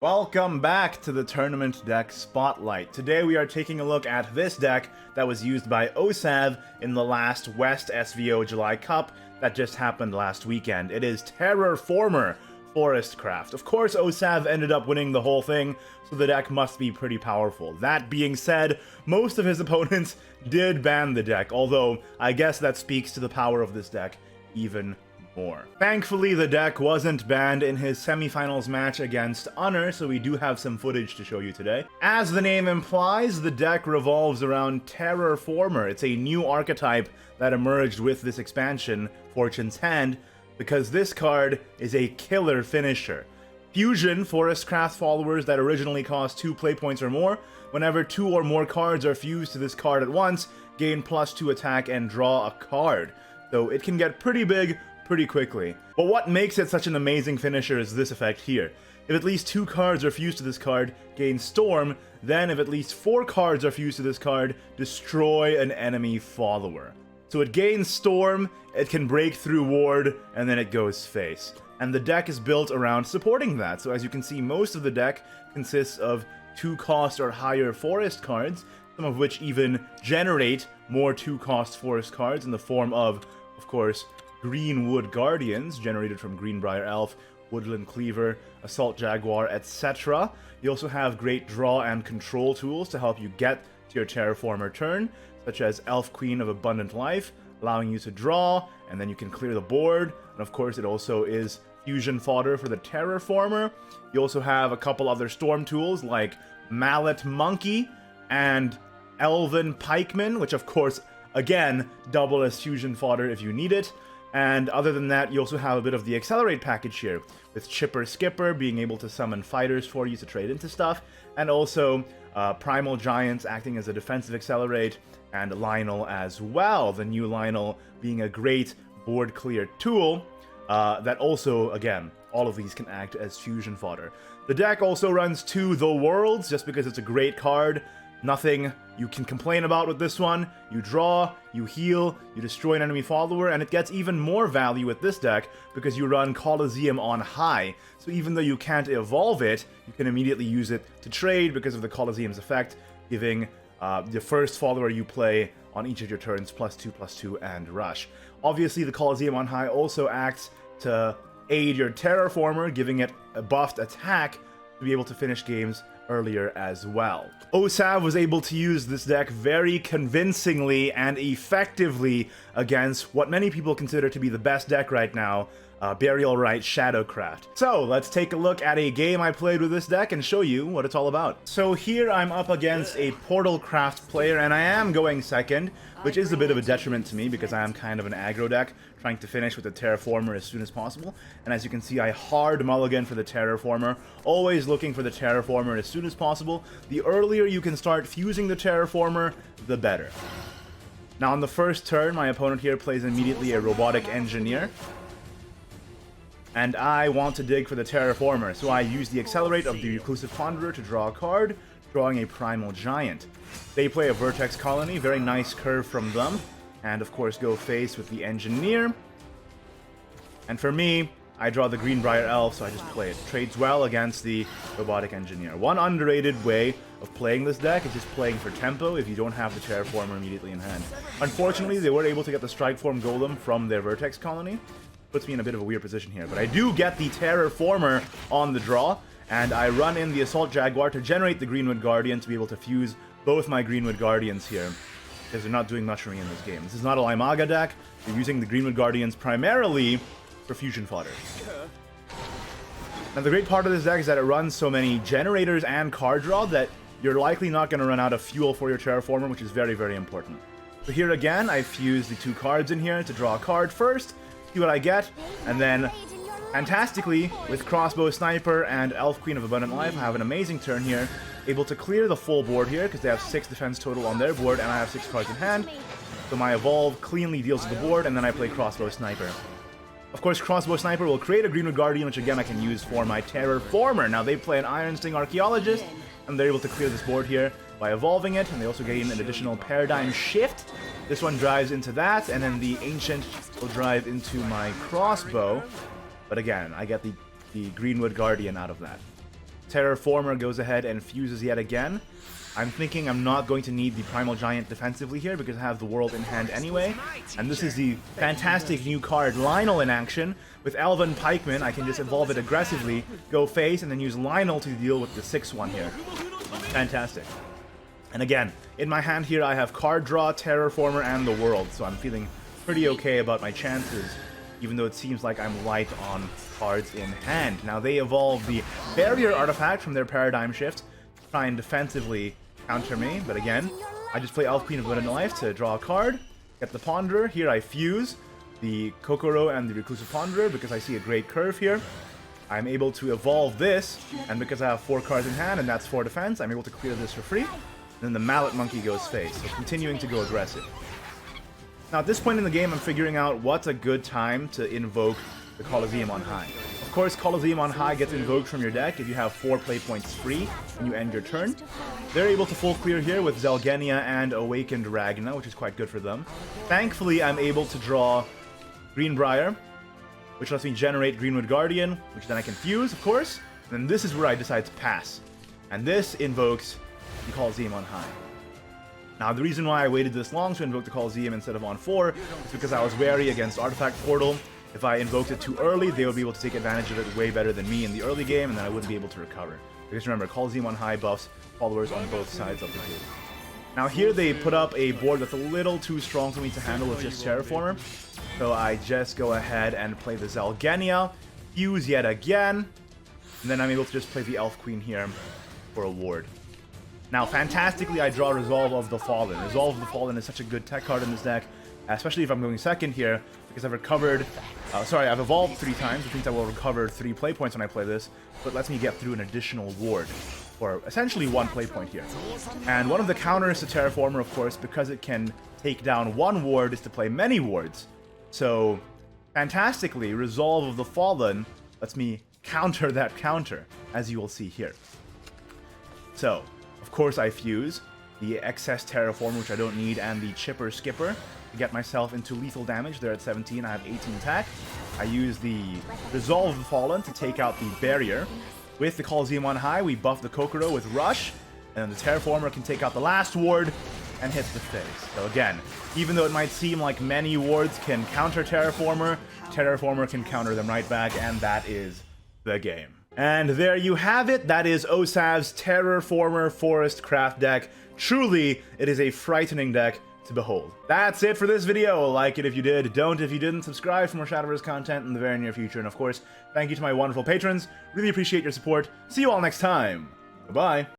Welcome back to the Tournament Deck Spotlight. Today we are taking a look at this deck that was used by OSaV in the last WEST SVO July Cup that just happened last weekend. It is Terrorformer Forestcraft. Of course, OSaV ended up winning the whole thing, so the deck must be pretty powerful. That being said, most of his opponents did ban the deck, although I guess that speaks to the power of this deck even more. Thankfully, the deck wasn't banned in his semifinals match against Honor, so we do have some footage to show you today. As the name implies, the deck revolves around Terrorformer. It's a new archetype that emerged with this expansion, Fortune's Hand, because this card is a killer finisher. Fusion Forestcraft followers that originally cost 2 play points or more, whenever 2 or more cards are fused to this card at once, gain +2 attack and draw a card. So it can get pretty big pretty quickly. But what makes it such an amazing finisher is this effect here. If at least 2 cards are fused to this card, gain Storm, then if at least 4 cards are fused to this card, destroy an enemy follower. So it gains Storm, it can break through Ward, and then it goes face. And the deck is built around supporting that, so as you can see, most of the deck consists of 2-cost or higher forest cards, some of which even generate more 2-cost forest cards in the form of course, Greenwood Guardians, generated from Greenbrier Elf, Woodland Cleaver, Assault Jaguar, etc. You also have great draw and control tools to help you get to your Terraformer turn, such as Elf Queen of Abundant Life, allowing you to draw, and then you can clear the board. And of course, it also is fusion fodder for the Terraformer. You also have a couple other storm tools like Mallet Monkey and Elven Pikeman, which of course, again, double as fusion fodder if you need it. And other than that, you also have a bit of the Accelerate package here, with Chipper Skipper being able to summon fighters for you to trade into stuff, and also Primal Giants acting as a defensive Accelerate, and Lionel as well, the new Lionel being a great board clear tool that also, again, all of these can act as fusion fodder. The deck also runs 2 The Worlds, just because it's a great card. Nothing you can complain about with this one. You draw, you heal, you destroy an enemy follower, and it gets even more value with this deck because you run Colosseum on high. So even though you can't evolve it, you can immediately use it to trade because of the Colosseum's effect, giving the first follower you play on each of your turns +2/+2 and rush. Obviously, the Colosseum on high also acts to aid your Terraformer, giving it a buffed attack to be able to finish games earlier as well. OSaV was able to use this deck very convincingly and effectively against what many people consider to be the best deck right now, Burial Rite Shadowcraft. So let's take a look at a game I played with this deck and show you what it's all about. So here I'm up against a Portalcraft player, and I am going second, which is a bit of a detriment to me because I am kind of an aggro deck, trying to finish with the Terraformer as soon as possible. And as you can see, I hard mulligan for the Terraformer, always looking for the Terraformer as soon as possible. The earlier you can start fusing the Terraformer, the better. Now on the first turn, my opponent here plays immediately a Robotic Engineer, and I want to dig for the Terraformer, so I use the Accelerate of the Reclusive Ponderer to draw a card, drawing a Primal Giant. They play a Vertex Colony, very nice curve from them, and of course go face with the Engineer. And for me, I draw the Greenbrier Elf, so I just play it. Trades well against the Robotic Engineer. One underrated way of playing this deck is just playing for tempo if you don't have the Terraformer immediately in hand. Unfortunately, they were able to get the Strikeform Golem from their Vertex Colony. Puts me in a bit of a weird position here, but I do get the Terraformer on the draw, and I run in the Assault Jaguar to generate the Greenwood Guardian to be able to fuse both my Greenwood Guardians here, because they're not doing much for me in this game. This is not a Limaga deck. They're using the Greenwood Guardians primarily for fusion fodder. Now the great part of this deck is that it runs so many generators and card draw that you're likely not going to run out of fuel for your Terraformer, which is very, very important. So here again, I fuse the 2 cards in here to draw a card first, see what I get, and then fantastically, with Crossbow Sniper and Elf Queen of Abundant Life, I have an amazing turn here, able to clear the full board here, because they have 6 defense total on their board, and I have 6 cards in hand. So my Evolve cleanly deals with the board, and then I play Crossbow Sniper. Of course, Crossbow Sniper will create a Greenwood Guardian, which again I can use for my Terrorformer. Now they play an Iron Sting Archaeologist, and they're able to clear this board here by evolving it, and they also gain an additional Paradigm Shift. This one drives into that, and then the Ancient will drive into my Crossbow. But again, I get the Greenwood Guardian out of that. Terrorformer goes ahead and fuses yet again. I'm thinking I'm not going to need the Primal Giant defensively here because I have the World in hand anyway. And this is the fantastic new card, Lionel, in action. With Elven Pikeman, I can just evolve it aggressively, go face, and then use Lionel to deal with the 6-1 here. Fantastic. And again, in my hand here I have card draw, Terrorformer, and the World, so I'm feeling pretty okay about my chances, even though it seems like I'm light on cards in hand. Now they evolve the Barrier artifact from their Paradigm Shift to try and defensively counter me, but again, I just play Elf Queen of Limited Life to draw a card, get the Ponderer. Here I fuse the Kokoro and the Reclusive Ponderer because I see a great curve here. I'm able to evolve this, and because I have 4 cards in hand and that's 4 defense, I'm able to clear this for free. Then the Mallet Monkey goes face, so continuing to go aggressive. Now at this point in the game, I'm figuring out what's a good time to invoke the Colosseum on High. Of course, Colosseum on High gets invoked from your deck if you have 4 play points free when you end your turn. They're able to full clear here with Zelgenia and Awakened Ragna, which is quite good for them. Thankfully, I'm able to draw Greenbrier, which lets me generate Greenwood Guardian, which then I can fuse, of course. And then this is where I decide to pass. And this invokes the Colosseum on High. Now, the reason why I waited this long to invoke the Colosseum instead of on 4 is because I was wary against Artifact Portal. If I invoked it too early, they would be able to take advantage of it way better than me in the early game, and then I wouldn't be able to recover. Because remember, Colosseum on High buffs followers on both sides of the field. Now here they put up a board that's a little too strong for me to handle with just Terrorformer. So I just go ahead and play the Zelgenia, fuse yet again, and then I'm able to just play the Elf Queen here for a ward. Now, fantastically, I draw Resolve of the Fallen. Resolve of the Fallen is such a good tech card in this deck, especially if I'm going second here, because I've recovered... I've evolved 3 times, which means I will recover 3 play points when I play this, but it lets me get through an additional ward, for essentially 1 play point here. And one of the counters to Terrorformer, of course, because it can take down 1 ward, is to play many wards. So, fantastically, Resolve of the Fallen lets me counter that counter, as you will see here. So, of course I fuse the excess Terrorformer, which I don't need, and the Chipper Skipper to get myself into lethal damage. They're at 17, I have 18 attack. I use the Resolve of the Fallen to take out the Barrier. With the Colosseum on High, we buff the Kokoro with Rush, and the Terrorformer can take out the last ward and hit the face. So again, even though it might seem like many wards can counter Terrorformer, Terrorformer can counter them right back, and that is the game. And there you have it. That is OSaV's Terrorformer Forestcraft deck. Truly, it is a frightening deck to behold. That's it for this video. Like it if you did, don't if you didn't. Subscribe for more Shadowverse content in the very near future. And of course, thank you to my wonderful patrons. Really appreciate your support. See you all next time. Bye-bye.